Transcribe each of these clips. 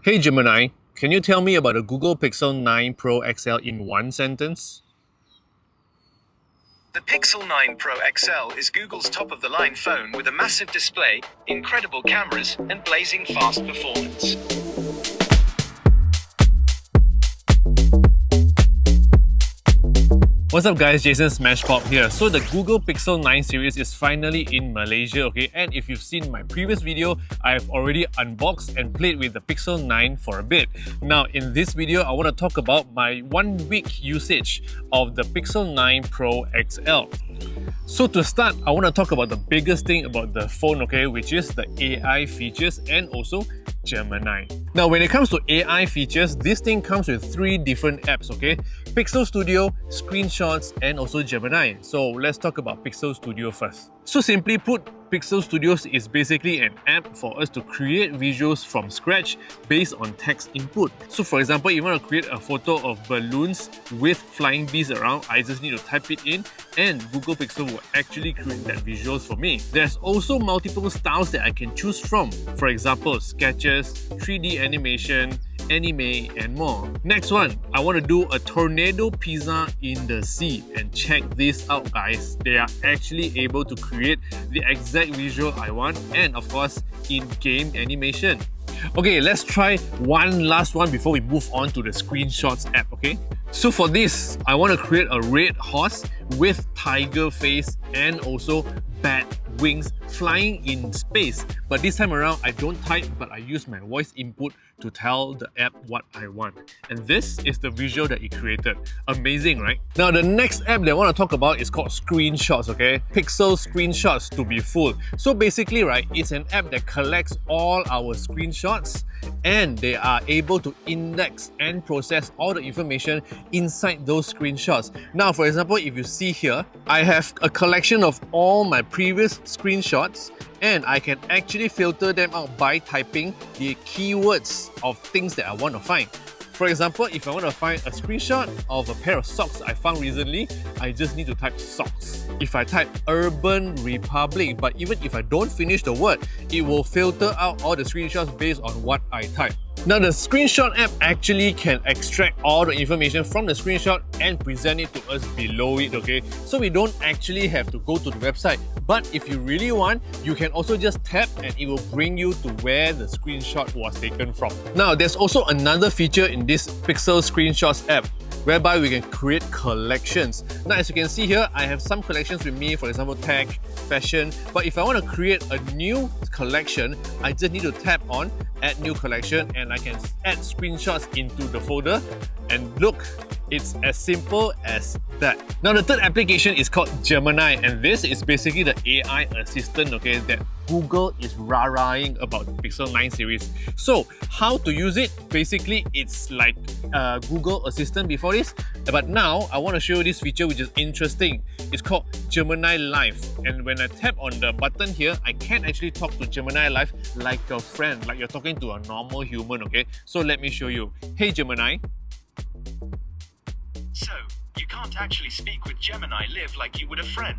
Hey Gemini, can you tell me about the Google Pixel 9 Pro XL in one sentence? The Pixel 9 Pro XL is Google's top-of-the-line phone with a massive display, incredible cameras, and blazing fast performance. What's up guys, Jason smashpop here. So the Google Pixel 9 series is finally in Malaysia, okay? And if you've seen my previous video, I've already unboxed and played with the Pixel 9 for a bit. Now in this video, I want to talk about my 1 week usage of the Pixel 9 Pro XL. So to start, I want to talk about the biggest thing about the phone, okay? Which is the AI features and also Gemini. Now when it comes to AI features, this thing comes with 3 different apps, okay? Pixel Studio, Screenshots, and also Gemini. So let's talk about Pixel Studio first. So simply put, Pixel Studios is basically an app for us to create visuals from scratch based on text input. So for example, if you want to create a photo of balloons with flying bees around, I just need to type it in and Google Pixel will actually create that visuals for me. There's also multiple styles that I can choose from. For example, sketches, 3D animation, anime, and more. Next one, I want to do a tornado pizza in the sea, and check this out guys, they are actually able to create the exact visual I want, and of course in-game animation. Okay, let's try one last one before we move on to the Screenshots app, okay? So for this, I want to create a red horse with tiger face and also bat wings flying in space. But this time around, I don't type, but I use my voice input to tell the app what I want. And this is the visual that it created. Amazing, right? Now, the next app that I want to talk about is called Screenshots, okay? Pixel Screenshots to be full. So basically, right, it's an app that collects all our screenshots and they are able to index and process all the information inside those screenshots. Now, for example, if you see here, I have a collection of all my previous screenshots and I can actually filter them out by typing the keywords of things that I want to find. For example, if I want to find a screenshot of a pair of socks I found recently, I just need to type socks. If I type Urban Republic, but even if I don't finish the word, it will filter out all the screenshots based on what I type. Now the Screenshot app actually can extract all the information from the screenshot and present it to us below it, okay? So we don't actually have to go to the website. But if you really want, you can also just tap and it will bring you to where the screenshot was taken from. Now there's also another feature in this Pixel Screenshots app whereby we can create collections. Now as you can see here, I have some collections with me, for example tech, fashion, but if I want to create a new collection, I just need to tap on add new collection and I can add screenshots into the folder, and look, it's as simple as that. Now the third application is called Gemini, and this is basically the AI assistant, okay, that Google is rah-rahing about the Pixel 9 series. So how to use it? Basically, it's like Google Assistant before this, but now I want to show you this feature which is interesting. It's called Gemini Live, and when I tap on the button here, I can actually talk to Gemini Live like a friend, like you're talking to a normal human, okay? So let me show you. Hey Gemini. So, you can't actually speak with Gemini Live like you would a friend.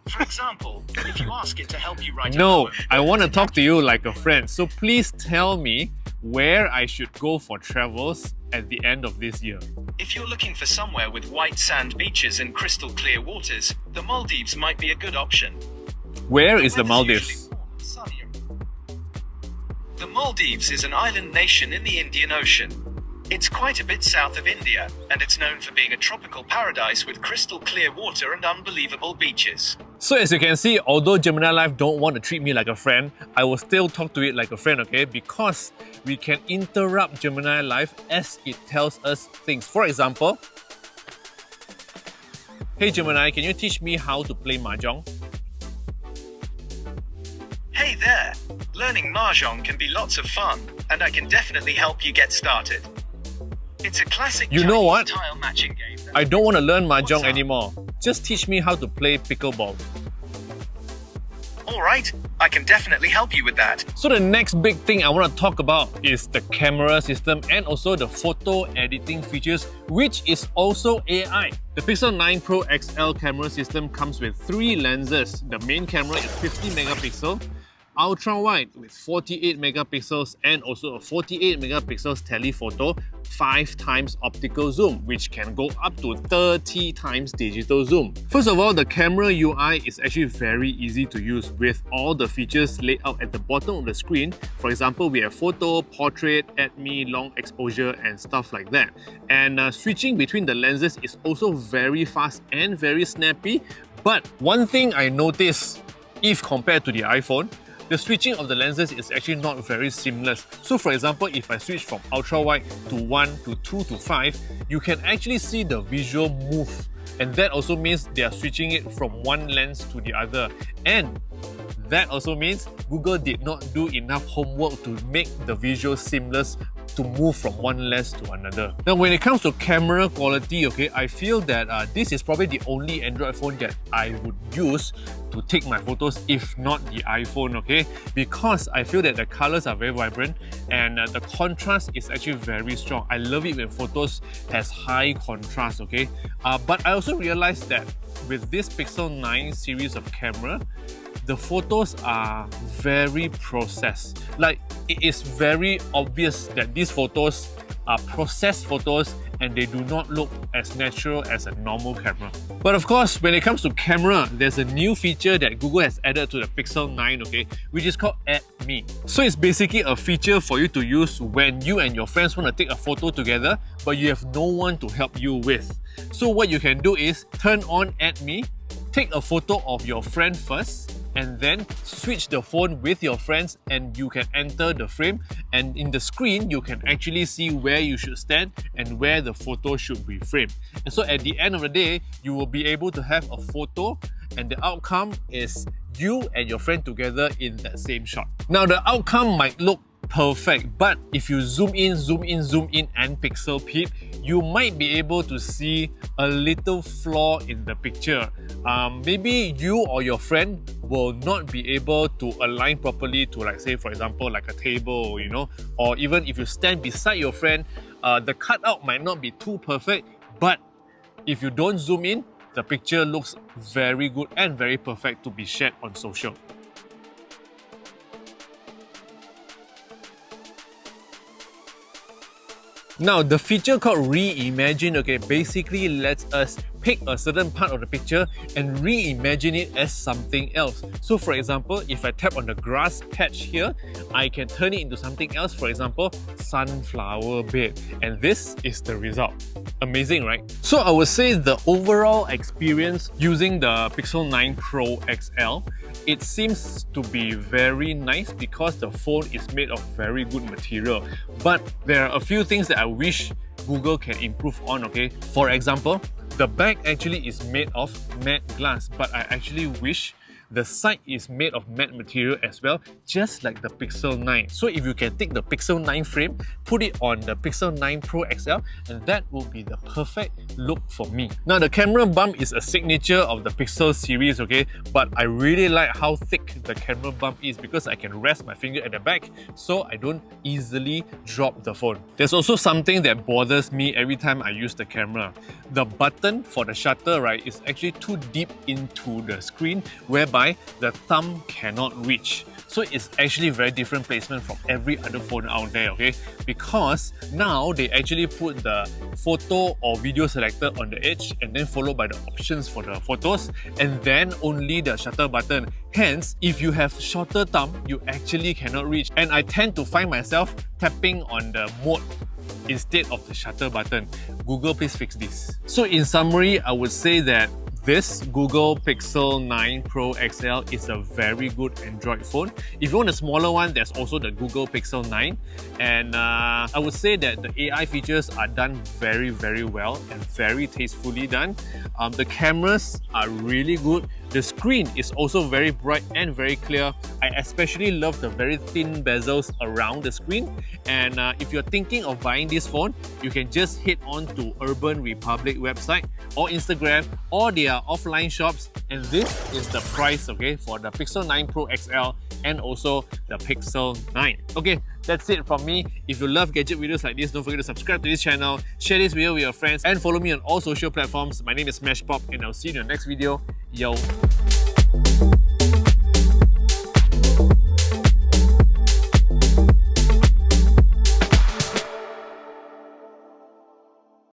For example, if you ask it to help you write No, a poem, I want to talk to you like a friend. So please tell me where I should go for travels at the end of this year. if you're looking for somewhere with white sand beaches and crystal clear waters, the Maldives might be a good option. Where is the Weather's Maldives? usually warm and sunnier. The Maldives is an island nation in the Indian Ocean. It's quite a bit south of India, and it's known for being a tropical paradise with crystal clear water and unbelievable beaches. So as you can see, although Gemini Live don't want to treat me like a friend, I will still talk to it like a friend, okay? Because we can interrupt Gemini Live as it tells us things. For example, hey Gemini, can you teach me how to play Mahjong? Hey there! Learning Mahjong can be lots of fun, and I can definitely help you get started. It's a classic You know what? Chinese tile matching game. I don't want to learn What's Mahjong up? anymore. Just teach me how to play pickleball. Alright, I can definitely help you with that. So the next big thing I want to talk about is the camera system and also the photo editing features, which is also AI. The Pixel 9 Pro XL camera system comes with 3 lenses. The main camera is 50 megapixel. ultra wide with 48 megapixels and also a 48 megapixels telephoto, 5 times optical zoom, which can go up to 30 times digital zoom. First of all, the camera UI is actually very easy to use with all the features laid out at the bottom of the screen. For example, we have photo, portrait, add me, long exposure and stuff like that. And switching between the lenses is also very fast and very snappy. But one thing I noticed, if compared to the iPhone, the switching of the lenses is actually not very seamless. So for example, if I switch from ultra wide to 1 to 2 to 5, you can actually see the visual move. And that also means they are switching it from one lens to the other. And that also means Google did not do enough homework to make the visual seamless to move from one lens to another. Now, when it comes to camera quality, okay, I feel that this is probably the only Android phone that I would use to take my photos, if not the iPhone, okay? Because I feel that the colors are very vibrant and the contrast is actually very strong. I love it when photos has high contrast, okay? But I also realized that with this Pixel 9 series of camera, the photos are very processed. Like, it is very obvious that these photos are processed photos and they do not look as natural as a normal camera. But of course, when it comes to camera, there's a new feature that Google has added to the Pixel 9, okay, which is called Add Me. So it's basically a feature for you to use when you and your friends want to take a photo together, but you have no one to help you with. So what you can do is turn on Add Me, take a photo of your friend first, and then switch the phone with your friends and you can enter the frame, and in the screen you can actually see where you should stand and where the photo should be framed. And so at the end of the day, you will be able to have a photo and the outcome is you and your friend together in that same shot. Now the outcome might look perfect, but if you zoom in and pixel peep, you might be able to see a little flaw in the picture. Maybe you or your friend will not be able to align properly to, like, say for example, like a table, you know, or even if you stand beside your friend, the cutout might not be too perfect, but if you don't zoom in, the picture looks very good and very perfect to be shared on social. Now, the feature called Reimagine, okay, basically lets us pick a certain part of the picture and reimagine it as something else. So for example, if I tap on the grass patch here, I can turn it into something else, for example, sunflower bed. And this is the result. Amazing, right? So I would say the overall experience using the Pixel 9 Pro XL, it seems to be very nice because the phone is made of very good material. But there are a few things that I wish Google can improve on, okay? For example, the back actually is made of matte glass, but I actually wish the side is made of matte material as well, just like the Pixel 9. So if you can take the Pixel 9 frame, put it on the Pixel 9 Pro XL, and that will be the perfect look for me. Now the camera bump is a signature of the Pixel series, okay? But I really like how thick the camera bump is because I can rest my finger at the back so I don't easily drop the phone. There's also something that bothers me every time I use the camera. The button for the shutter, right, is actually too deep into the screen, whereby the thumb cannot reach. So it's actually very different placement from every other phone out there, okay? Because now they actually put the photo or video selector on the edge and then followed by the options for the photos and then only the shutter button. Hence, if you have shorter thumb, you actually cannot reach. And I tend to find myself tapping on the mode instead of the shutter button. Google, please fix this. So in summary, I would say that this Google Pixel 9 Pro XL is a very good Android phone. If you want a smaller one, there's also the Google Pixel 9. And I would say that the AI features are done very, very well and very tastefully done. The cameras are really good. The screen is also very bright and very clear. I especially love the very thin bezels around the screen. And if you're thinking of buying this phone, you can just head on to Urban Republic website or Instagram or their offline shops. And this is the price, okay, for the Pixel 9 Pro XL and also the Pixel 9. Okay, that's it from me. If you love gadget videos like this, don't forget to subscribe to this channel, share this video with your friends, and follow me on all social platforms. My name is smashpop, and I'll see you in the next video. Yo!